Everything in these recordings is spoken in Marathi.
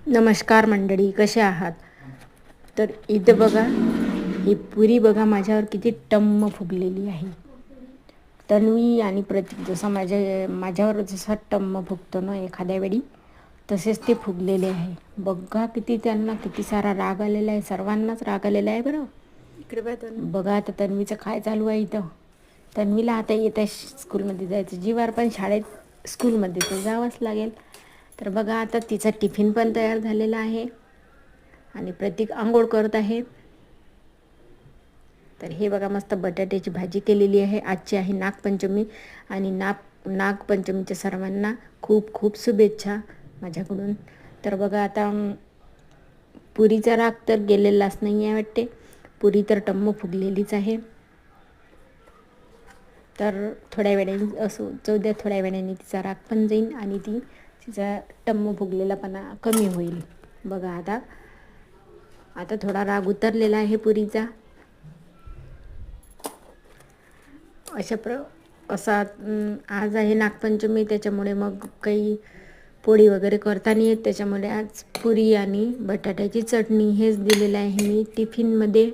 नमस्कार मंडळी, कसे आहात? तर इथं बघा, ही पुरी बघा माझ्यावर किती टम्म फुगलेली आहे. तन्वी आणि प्रतीक जसं माझ्यावर जसा टम्म फुगतो ना एखाद्या वेळी, तसेच ते फुगलेले आहे. बघा किती त्यांना किती सारा राग आलेला आहे, सर्वांनाच राग आलेला आहे बरं. इकडे बघा आता तन्वीचं काय चालू आहे इथं. तन्वीला आता येत आहे स्कूलमध्ये जायचं जीवार, पण शाळेत स्कूलमध्ये तर जावंच लागेल. तर बघा आता तिचा टिफिन पण तयार झालेला आहे आणि प्रतीक आंघोळ करत आहे. तर हे बघा मस्त बटाट्याची भाजी केलेली आहे. आजची आहे नागपंचमी आणि नागपंचमीच्या सर्वांना खूप खूप शुभेच्छा माझ्याकडून. तर बघा आता पुरीचा राग तर गेलेलाच नाही आहे वाटते. पुरी तर टम्म फुगलेलीच आहे. तर थोड्या वेळाने असो चौद्या थोड्या वेळाने तिचा राग पण जाईल आणि तिचा टम्म फुगलेलापणा कमी होईल. बघा आता थोडा राग उतरलेला आहे पुरीचा. असा आज आहे नागपंचमी, त्याच्यामुळे मग काही पोळी वगैरे करता नाही येत, त्याच्यामुळे आज पुरी आणि बटाट्याची चटणी हेच दिलेलं आहे मी टिफिनमध्ये.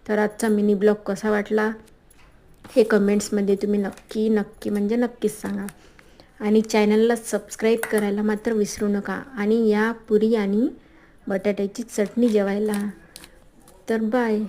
तर आजचा मिनी ब्लॉग कसा वाटला हे कमेंट्समध्ये तुम्ही नक्कीच सांगा. आणि चॅनलला सबस्क्राईब करायला मात्र विसरू नका. आणि या पुरी आणि बटाट्याची चटणी जेवायला. तर बाय.